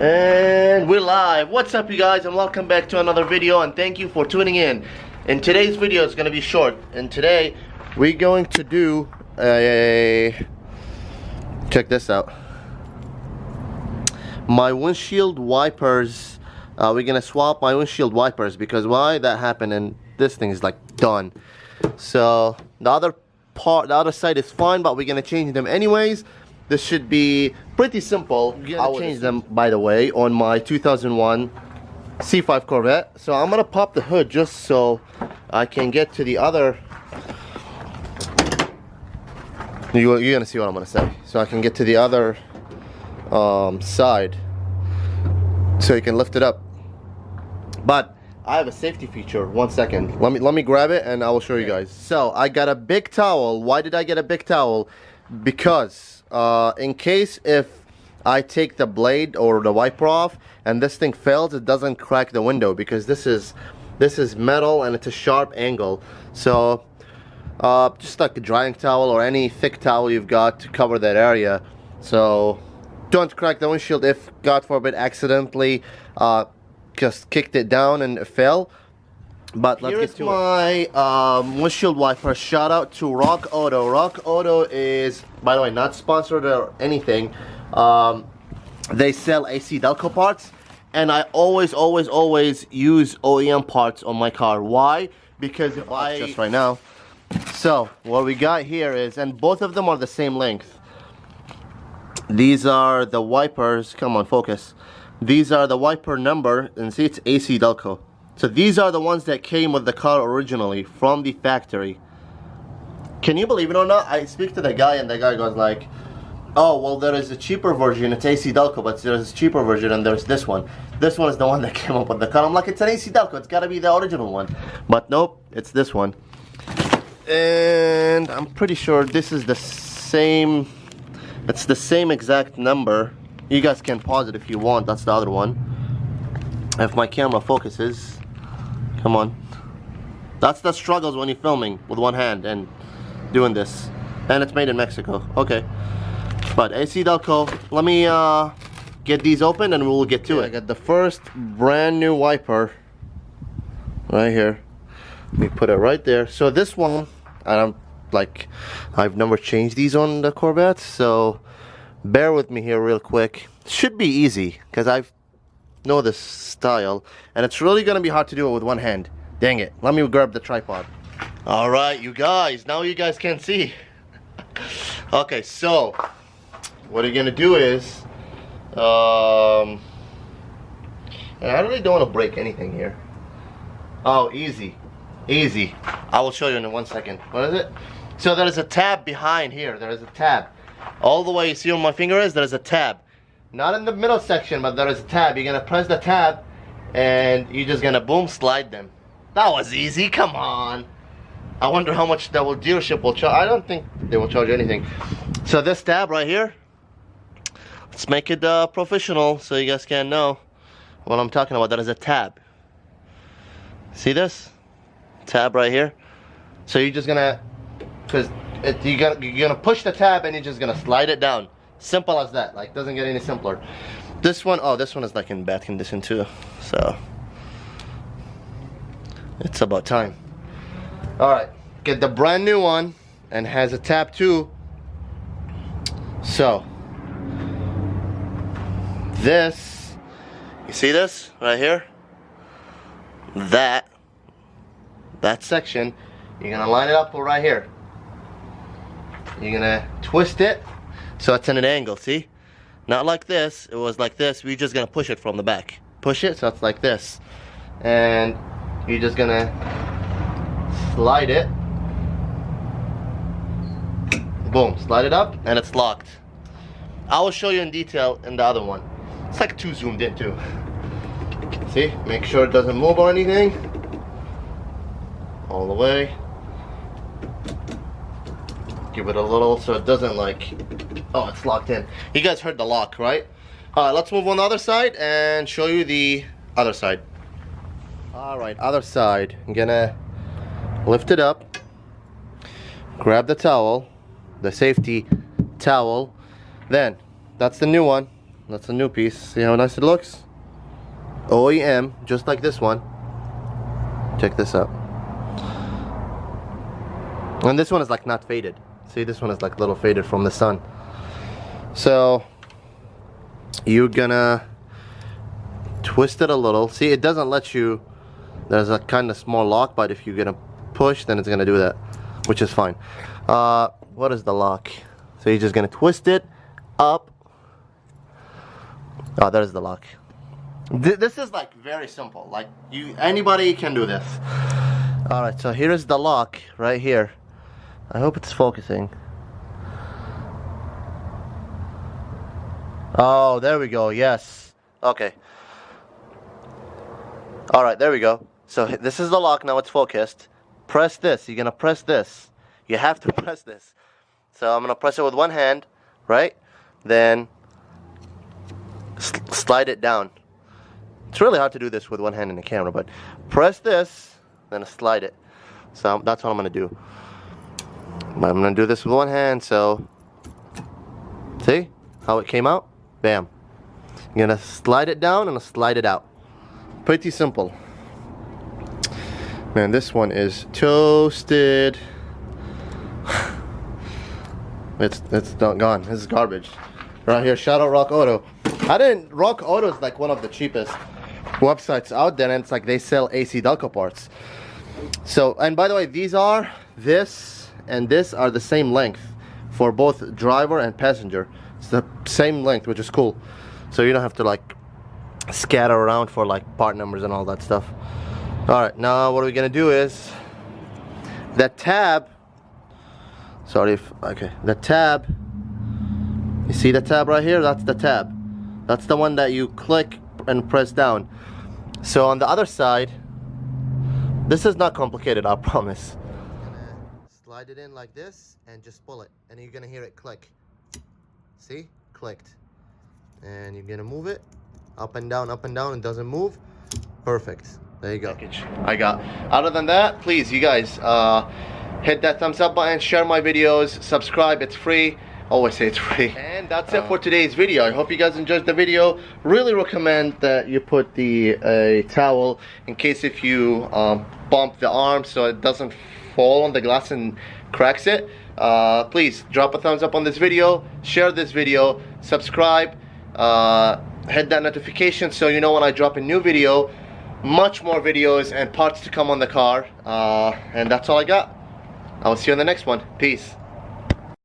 And we're live. What's up, you guys, and welcome back to another video, and thank you for tuning in. And today's video is going to be short, and today we're going to do a check this out. My windshield wipers. We're gonna swap my windshield wipers because why that happened, and this thing is like done. So the other side is fine, but we're gonna change them anyways. This should be pretty simple. I will change them, by the way, on my 2001 C5 Corvette. So I'm gonna pop the hood just so I can get to the other. You're gonna see what I'm gonna say. So I can get to the other side, so you can lift it up. But I have a safety feature. 1 second. Let me grab it and I will show you guys. So I got a big towel. Why did I get a big towel? Because in case if I take the blade or the wiper off and this thing fails, it doesn't crack the window, because this is metal and it's a sharp angle. So just like a drying towel or any thick towel you've got to cover that area, so don't crack the windshield if, God forbid, accidentally just kicked it down and it fell. But let's get to my windshield wiper. Shout out to Rock Auto. Rock Auto is, by the way, not sponsored or anything. They sell AC Delco parts, and I always use OEM parts on my car. Why? Because if I just right now. So what we got here is, and both of them are the same length. These are the wipers. Come on, focus. These are the wiper number, and see, it's AC Delco. So these are the ones that came with the car originally from the factory. Can you believe it or not? I speak to the guy and the guy goes like, oh, well, there is a cheaper version, it's AC Delco, but there's a cheaper version and there's this one. This one is the one that came up with the car. I'm like, it's an AC Delco, it's gotta be the original one. But nope, it's this one. And I'm pretty sure this is the same, it's the same exact number. You guys can pause it if you want, that's the other one. If my camera focuses. Come on. That's the struggles when you're filming with one hand and doing this. And it's made in Mexico. Okay. But AC Delco. Let me get these open and we'll get to it. I got the first brand new wiper right here. Let me put it right there. So this one, I've never changed these on the Corvette, so bear with me here real quick. Should be easy because I know this style, and it's really gonna be hard to do it with one hand. Dang it. Let me grab the tripod. Alright, you guys, now you guys can see. Okay, so what you're gonna do is and I really don't want to break anything here. Oh, easy. I will show you in 1 second. What is it? So there is a tab behind here. There is a tab all the way. You see where my finger is? There is a tab. Not in the middle section, but there is a tab. You're gonna press the tab and you're just gonna boom, slide them. That was easy. Come on. I wonder how much that dealership will charge. I don't think they will charge anything. So this tab right here, let's make it professional so you guys can know what I'm talking about. That is a tab. See this tab right here? So you're just gonna, because you're gonna push the tab and you're just gonna slide it down. Simple as that. Like, doesn't get any simpler. This one, oh, this one is like in bad condition too, so it's about time. All right, get the brand new one, and has a tab too. So this, you see this right here? That section, you're gonna line it up right here. You're gonna twist it so it's in an angle, see? Not like this, it was like this. We're just gonna push it from the back. Push it so it's like this. And you're just gonna slide it. Boom, slide it up and it's locked. I will show you in detail in the other one. It's like too zoomed in too. See, make sure it doesn't move or anything. All the way. Give it a little so it doesn't like, oh, it's locked in. You guys heard the lock, right? Alright, let's move on the other side and show you the other side. Alright, other side. I'm gonna lift it up, grab the towel, the safety towel. Then, that's the new one. That's a new piece. See how nice it looks? OEM, just like this one. Check this out. And this one is like not faded. See, this one is like a little faded from the sun. So you're gonna twist it a little. See, it doesn't let you, there's a kind of small lock, but if you're gonna push, then it's gonna do that, which is fine. What is the lock? So you're just gonna twist it up. Oh, there's the lock. This is like very simple. Like anybody can do this. All right, so here is the lock right here. I hope it's focusing. Oh, there we go. Yes. Okay. All right, there we go. So this is the lock. Now it's focused. Press this. You're gonna press this. You have to press this. So I'm gonna press it with one hand, right? Then slide it down. It's really hard to do this with one hand in the camera, but press this, then slide it. So that's what I'm gonna do. I'm gonna do this with one hand. So see how it came out? Bam. You're gonna slide it down and slide it out. Pretty simple. Man, this one is toasted. It's gone. This is garbage. Right here, shout out Rock Auto. Rock Auto is like one of the cheapest websites out there, and it's like they sell AC Delco parts. So, and by the way, this and this are the same length for both driver and passenger. It's the same length, which is cool. So you don't have to like scatter around for like part numbers and all that stuff. All right, now what we're gonna do is the tab. The tab. You see the tab right here? That's the tab. That's the one that you click and press down. So on the other side, this is not complicated, I promise. Slide it in like this and just pull it, and you're gonna hear it click. See? Clicked. And you're gonna move it up and down, it doesn't move. Perfect. There you go. I got. Other than that, please, you guys, hit that thumbs up button, share my videos, subscribe, it's free. Always say it's free. And that's it for today's video. I hope you guys enjoyed the video. Really recommend that you put the towel in case if you bump the arm so it doesn't fall on the glass and cracks it. Please drop a thumbs up on this video, share this video, subscribe, hit that notification so you know when I drop a new video. Much more videos and parts to come on the car. And that's all I got. I will see you in the next one. Peace.